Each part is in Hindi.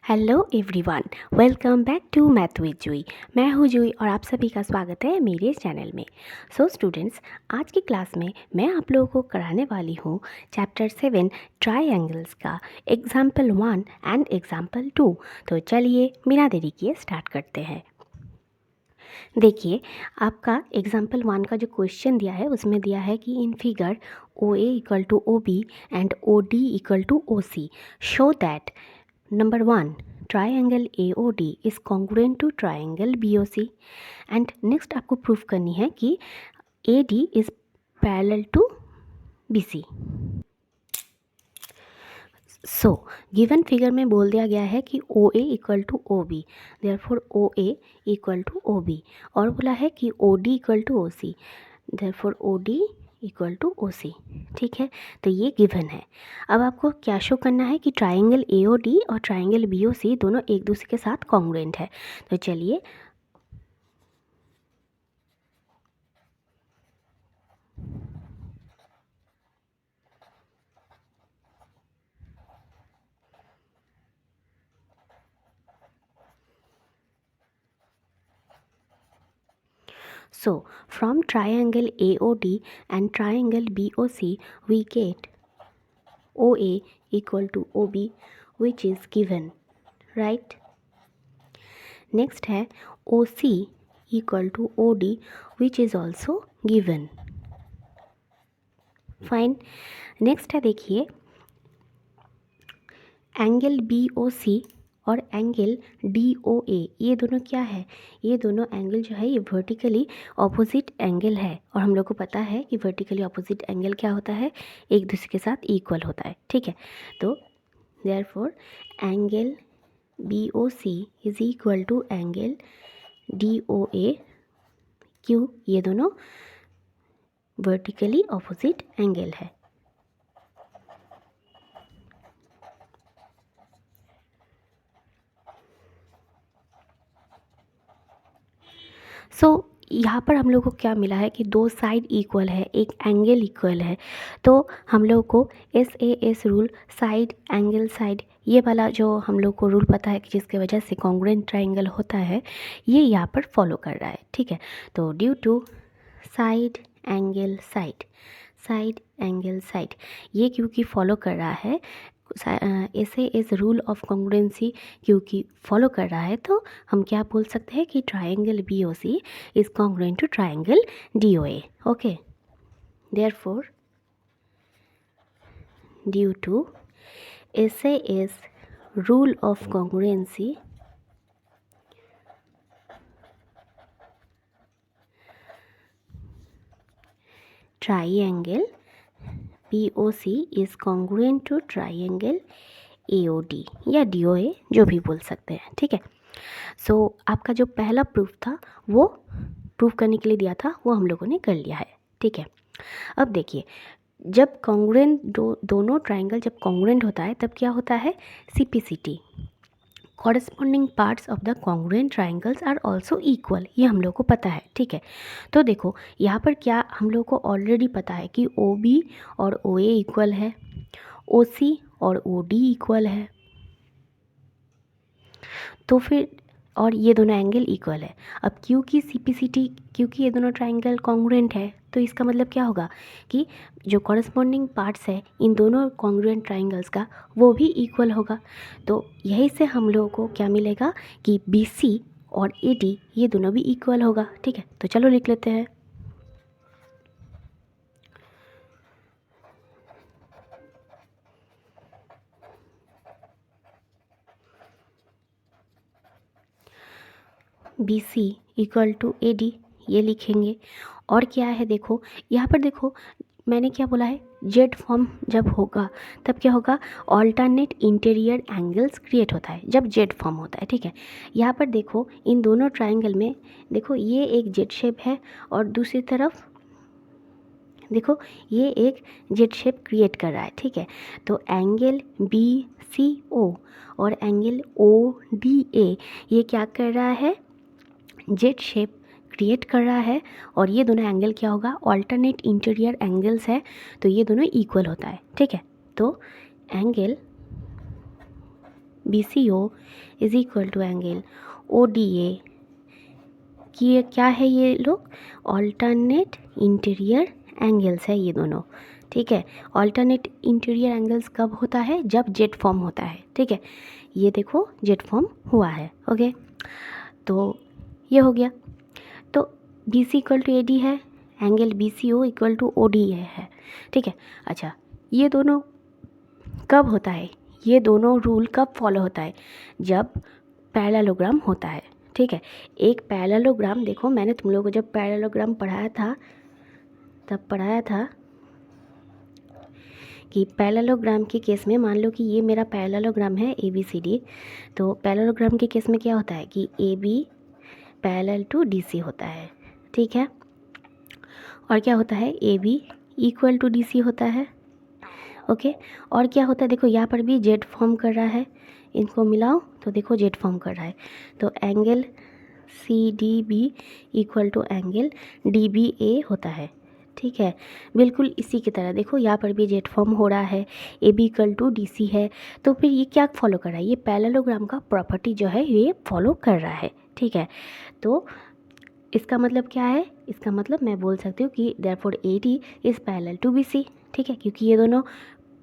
Hello everyone, welcome back to math with Jui. मैं हूँ जूई और आप सभी का स्वागत है मेरे चैनल में। सो स्टूडेंट्स, आज की क्लास में मैं आप लोगों को कराने वाली हूँ चैप्टर 7 ट्रायंगल्स का एग्जाम्पल 1 एंड एग्जाम्पल 2। तो चलिए बिना देरी किए स्टार्ट करते हैं। देखिए, आपका एग्जाम्पल 1 का जो क्वेश्चन दिया है उसमें दिया है कि in figure O A equal to O B and O D equal to O C show that Number 1, triangle AOD is congruent to triangle BOC and next आपको प्रूफ करनी है कि AD is parallel to BC। So given figure में बोल दिया गया है कि OA equal to OB, therefore OA equal to OB, और बोला है कि OD equal to OC, therefore OD equal to OC। ठीक है, तो ये गिवन है। अब आपको क्या शो करना है कि ट्राइंगल AOD और ट्राइंगल BOC दोनों एक दूसरे के साथ कॉन्ग्रुएंट है। तो चलिए So, from triangle AOD and triangle BOC, we get OA equal to OB, which is given, right? Next है OC equal to OD, which is also given. Fine. Next है, देखिए, एंगल BOC और एंगल DOA, ये दोनों क्या है? ये दोनों एंगल जो है ये वर्टिकली ऑपोजिट एंगल है, और हम लोग को पता है कि वर्टिकली ऑपोजिट एंगल क्या होता है, एक दूसरे के साथ इक्वल होता है। ठीक है, तो therefore angle BOC is equal to angle DOA। क्यों? ये दोनों वर्टिकली ऑपोजिट एंगल है। सो यहाँ पर हम लोग को क्या मिला है कि दो साइड इक्वल है, एक एंगल इक्वल है। तो हम लोग को SAS rule, side angle side, ये वाला जो हम लोग को रूल पता है कि जिसके वजह से कॉन्ग्रुएंट ट्राइंगल होता है, ये यहाँ पर फॉलो कर रहा है। ठीक है, तो due to side angle side, side angle side, ये क्योंकि फॉलो कर रहा है SAS रूल ऑफ कॉन्ग्रुएंसी, क्योंकि फॉलो कर रहा है, तो हम क्या बोल सकते हैं कि triangle BOC is congruent to triangle DOA। Okay, therefore due to SAS rule of congruency, triangle BOC is congruent to triangle AOD या DOA, जो भी बोल सकते हैं। ठीक है, सो आपका जो पहला प्रूफ था वो प्रूफ करने के लिए दिया था, वो हम लोगों ने कर लिया है। ठीक है, अब देखिए, जब कॉन्ग्रुएंट दोनों ट्राइंगल जब कॉन्ग्रुएंट होता है तब क्या होता है? CPCT, corresponding parts of the congruent triangles are also equal, ये हम लोग को पता है। ठीक है, तो देखो यहाँ पर क्या हम लोग को ऑलरेडी पता है कि OB और OA इक्वल है, OC और OD इक्वल है, तो फिर और ये दोनों एंगल इक्वल है। अब क्योंकि CPCT, क्योंकि ये दोनों ट्राइंगल कॉन्ग्रुएंट है, तो इसका मतलब क्या होगा कि जो कॉरस्पॉन्डिंग पार्ट्स है इन दोनों कॉन्ग्रुएंट ट्राइंगल्स का, वो भी इक्वल होगा। तो यही से हम लोगों को क्या मिलेगा कि BC और AD ये दोनों भी इक्वल होगा। ठीक है, तो चलो लिख लेते हैं। BC इक्वल टू AD, ये लिखेंगे। और क्या है, देखो यहाँ पर देखो, मैंने क्या बोला है, जेड फॉर्म जब होगा तब क्या होगा? ऑल्टरनेट इंटीरियर एंगल्स क्रिएट होता है जब जेड फॉर्म होता है। ठीक है, यहाँ पर देखो इन दोनों ट्राइंगल में, देखो ये एक जेड शेप है और दूसरी तरफ देखो ये एक जेड शेप क्रिएट कर रहा है। ठीक है, तो एंगल BCO और एंगल ODA ये क्या कर रहा है? जेड शेप क्रिएट कर रहा है, और ये दोनों एंगल क्या होगा? ऑल्टरनेट इंटीरियर एंगल्स है, तो ये दोनों इक्वल होता है। ठीक है, तो angle BCO is equal to angle ODA कि ये क्या है, ये लोग ऑल्टरनेट इंटीरियर एंगल्स है ये दोनों, ठीक है। ऑल्टरनेट इंटीरियर एंगल्स कब होता है, जब जेट फॉर्म होता है, ठीक है। ये देखो जेट फॉर्म हुआ है, ओके। तो ये हो गया। तो BC इक्वल टू AD है, angle BCO equal to ODA है, ठीक है। अच्छा, ये दोनों कब होता है, ये दोनों रूल कब फॉलो होता है, जब पैरेललोग्राम होता है, ठीक है। एक पैरेललोग्राम, देखो मैंने तुम लोगों को जब पैरेललोग्राम पढ़ाया था तब पढ़ाया था कि पैरेललोग्राम के केस में मान लो कि ये मेरा पैरेललोग्राम है ABCD, तो पैरेललोग्राम के केस में क्या होता है कि AB पैरेलल टू DC होता है, ठीक है। और क्या होता है, AB इक्वल टू DC होता है, ओके। और क्या होता है, देखो यहाँ पर भी जेड फॉर्म कर रहा है, इनको मिलाओ तो देखो जेड फॉर्म कर रहा है, तो angle CDB equal to angle DBA होता है, ठीक है। बिल्कुल इसी की तरह देखो यहाँ पर भी जेड फॉर्म हो रहा है, AB इक्वल टू DC है, तो फिर ये क्या फॉलो कर रहा है, ये पैरेललोग्राम का प्रॉपर्टी जो है ये फॉलो कर रहा है, ठीक है। तो इसका मतलब क्या है, इसका मतलब मैं बोल सकती हूँ कि therefore AD is parallel to BC, ठीक है, क्योंकि ये दोनों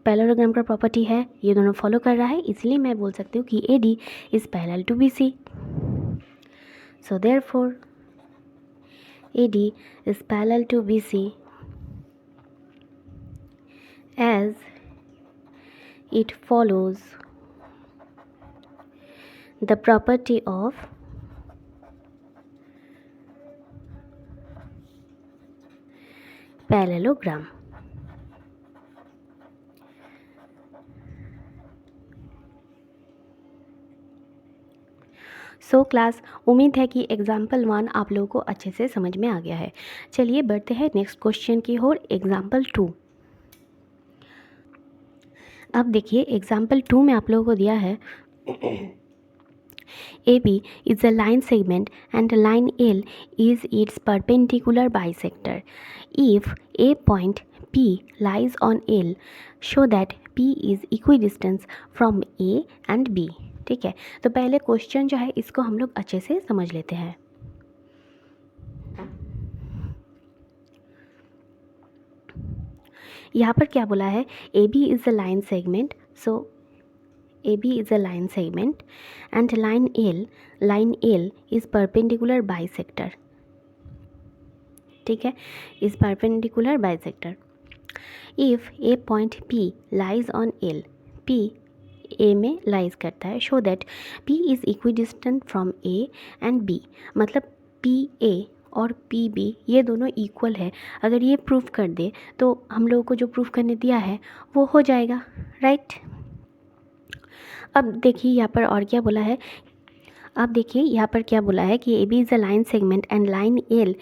पैरेललोग्राम का प्रॉपर्टी है, ये दोनों फॉलो कर रहा है, इसलिए मैं बोल सकती हूँ कि AD is parallel to BC। So therefore AD is parallel to BC as it follows the property of parallelogram. So class, उम्मीद है कि एग्जाम्पल 1 आप लोगों को अच्छे से समझ में आ गया है। चलिए बढ़ते हैं नेक्स्ट क्वेश्चन की ओर, एग्जाम्पल 2। अब देखिए एग्जाम्पल 2 में आप लोगों को दिया है AB is a line segment and line L is its perpendicular bisector. If a point P lies on L, show that P is equidistant from A and B, ठीक है। तो पहले क्वेश्चन जो है इसको हम लोग अच्छे से समझ लेते हैं। यहाँ पर क्या बोला है, AB is a line segment, so AB is a line segment and line L is perpendicular bisector, ठीक है, is perpendicular bisector. If a point P lies on L, P A में लाइज करता है, show that P is equidistant from A and B, मतलब PA और PB ये दोनों इक्वल है। अगर ये प्रूफ कर दे तो हम लोगों को जो प्रूफ करने दिया है वो हो जाएगा, राइट। अब देखिए यहाँ पर और क्या बोला है, अब देखिए यहाँ पर क्या बोला है कि AB is a line segment and line L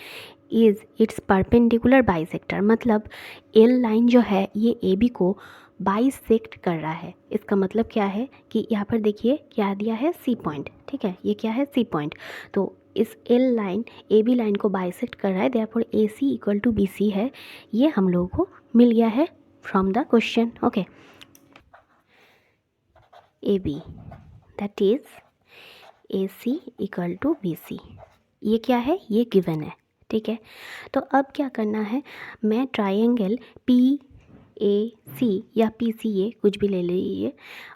is it's perpendicular bisector, मतलब L लाइन जो है ये AB को बाइसेक्ट कर रहा है। इसका मतलब क्या है कि यहाँ पर देखिए क्या दिया है, C पॉइंट, ठीक है, ये क्या है, C पॉइंट। तो इस L लाइन AB लाइन को बाइसेक्ट कर रहा है, therefore AC equal to BC है, ये हम लोगों को मिल गया है from the question, okay. AB that is AC equal to BC, ये क्या है, ये गिवन है, ठीक है। तो अब क्या करना है, मैं ट्राइंगल PAC या PCA कुछ भी ले लीजिए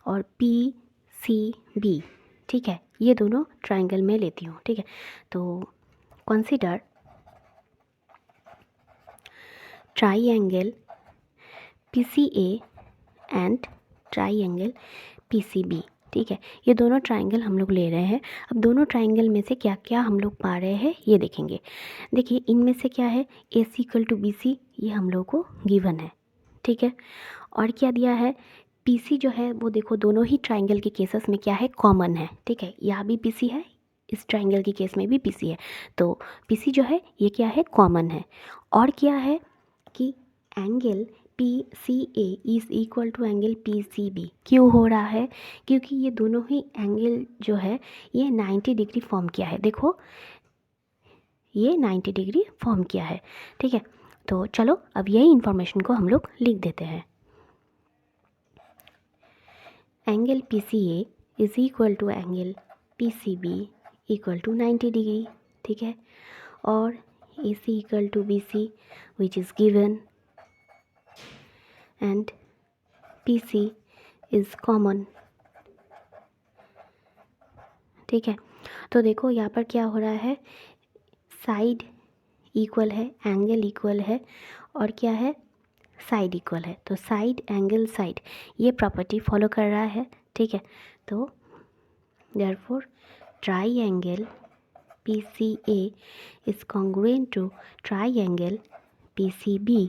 और PCB, ठीक है, ये दोनों ट्राइंगल में लेती हूँ, ठीक है। तो consider triangle PCA and triangle PCB, ठीक है, ये दोनों ट्राइंगल हम लोग ले रहे हैं। अब दोनों ट्राइंगल में से क्या क्या हम लोग पा रहे हैं ये देखेंगे। देखिए इनमें से क्या है, AC इक्वल टू BC, ये हम लोग को गिवन है, ठीक है। और क्या दिया है, PC जो है वो देखो दोनों ही ट्राइंगल के केसेस में क्या है, कॉमन है, ठीक है। यहाँ भी PC है, इस ट्राइंगल के केस में भी PC है, तो PC जो है ये क्या है, कॉमन है। और क्या है कि angle PCA is equal to angle PCB क्यों हो रहा है, क्योंकि ये दोनों ही एंगल जो है ये 90 डिग्री फॉर्म किया है, देखो ये 90 डिग्री फॉर्म किया है, ठीक है। तो चलो अब यही इन्फॉर्मेशन को हम लोग लिख देते हैं। Angle PCA is equal to angle PCB equal to 90 degree, ठीक है। और AC equal to BC which is given and PC is common, ठीक है। तो देखो यहाँ पर क्या हो रहा है, साइड इक्वल है, एंगल इक्वल है, और क्या है, साइड इक्वल है। तो साइड एंगल साइड ये प्रॉपर्टी फॉलो कर रहा है, ठीक है। तो therefore triangle PCA is congruent to triangle PCB,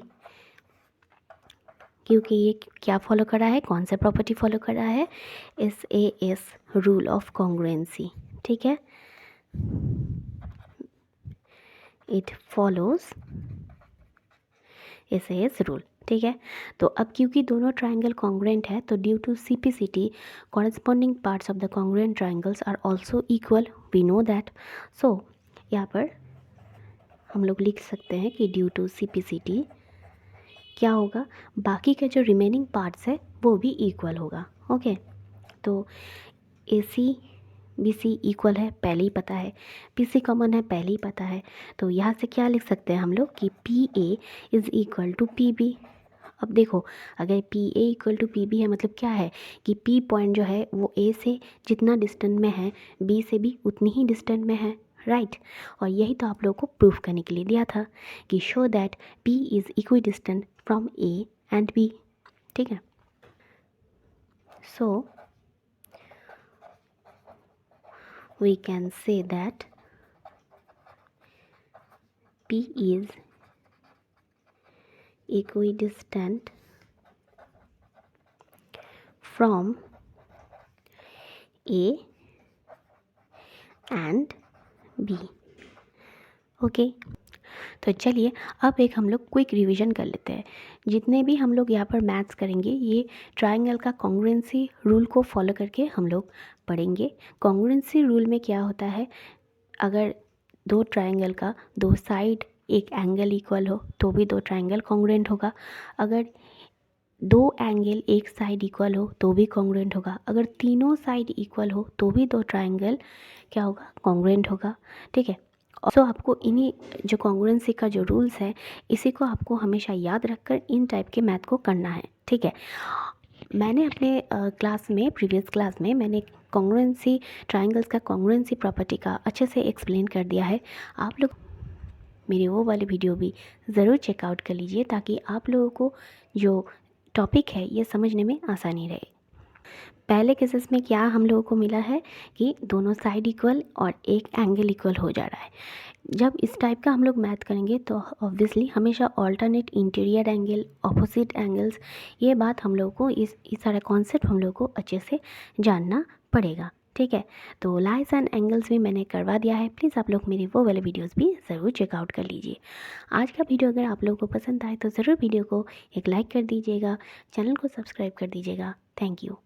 क्योंकि ये क्या फॉलो कर रहा है, कौन सा प्रॉपर्टी फॉलो कर रहा है, SAS रूल ऑफ कॉन्ग्रुएंसी, ठीक है। इट फॉलोज SAS रूल, ठीक है। तो अब क्योंकि दोनों ट्राइंगल कॉन्ग्रुएंट है, तो due to CPCT corresponding parts of the congruent triangles are also equal, we know that. So यहाँ पर हम लोग लिख सकते हैं कि ड्यू टू CPCT क्या होगा, बाकी के जो रिमेनिंग पार्ट्स है वो भी इक्वल होगा, ओके। तो AC BC इक्वल है, पहले ही पता है, PC कॉमन है, पहले ही पता है। तो यहाँ से क्या लिख सकते हैं हम लोग कि PA is equal to PB। अब देखो, अगर PA इक्वल टू PB है मतलब क्या है कि P पॉइंट जो है वो A से जितना डिस्टेंट में है B से भी उतनी ही डिस्टेंट में है, राइट। और यही तो आप लोगों को प्रूफ करने के लिए दिया था कि show that P is equi distant from A and B, ठीक है। सो we can say that P is equidistant from A and B, okay. तो चलिए अब एक हम लोग क्विक रिवीजन कर लेते हैं। जितने भी हम लोग यहाँ पर मैथ्स करेंगे ये ट्राइंगल का कॉन्ग्रुएंसी रूल को फॉलो करके हम लोग पढ़ेंगे। कॉन्ग्रुएंसी रूल में क्या होता है, अगर दो ट्राइंगल का दो साइड एक एंगल इक्वल हो तो भी दो ट्राइंगल कॉन्ग्रुएंट होगा, अगर दो एंगल एक साइड इक्वल हो तो भी कॉन्ग्रुएंट होगा, अगर तीनों साइड इक्वल हो तो भी दो ट्राइंगल क्या होगा, कॉन्ग्रुएंट होगा, ठीक है। सो आपको इन्हीं जो कॉन्ग्रुएंसी का जो रूल्स है इसी को आपको हमेशा याद रखकर इन टाइप के मैथ को करना है, ठीक है। मैंने अपने क्लास में प्रीवियस क्लास में मैंने कॉन्ग्रुएंसी ट्राइंगल्स का कॉन्ग्रुएंसी प्रॉपर्टी का अच्छे से एक्सप्लेन कर दिया है। आप लोग मेरी वो वाली वीडियो भी ज़रूर चेकआउट कर लीजिए ताकि आप लोगों को जो टॉपिक है ये समझने में आसानी रहे। पहले केसेस में क्या हम लोगों को मिला है कि दोनों साइड इक्वल और एक एंगल इक्वल हो जा रहा है। जब इस टाइप का हम लोग मैथ करेंगे तो ऑब्वियसली हमेशा alternate interior angle, opposite angles, ये बात हम लोगों को इस सारा कॉन्सेप्ट हम लोगों को अच्छे से जानना पड़ेगा, ठीक है। तो लाइस एंड एंगल्स भी मैंने करवा दिया है, प्लीज़ आप लोग मेरी वो वाले वीडियोस भी ज़रूर चेकआउट कर लीजिए। आज का वीडियो अगर आप लोगों को पसंद आए तो ज़रूर वीडियो को एक लाइक कर दीजिएगा, चैनल को सब्सक्राइब कर दीजिएगा। Thank you.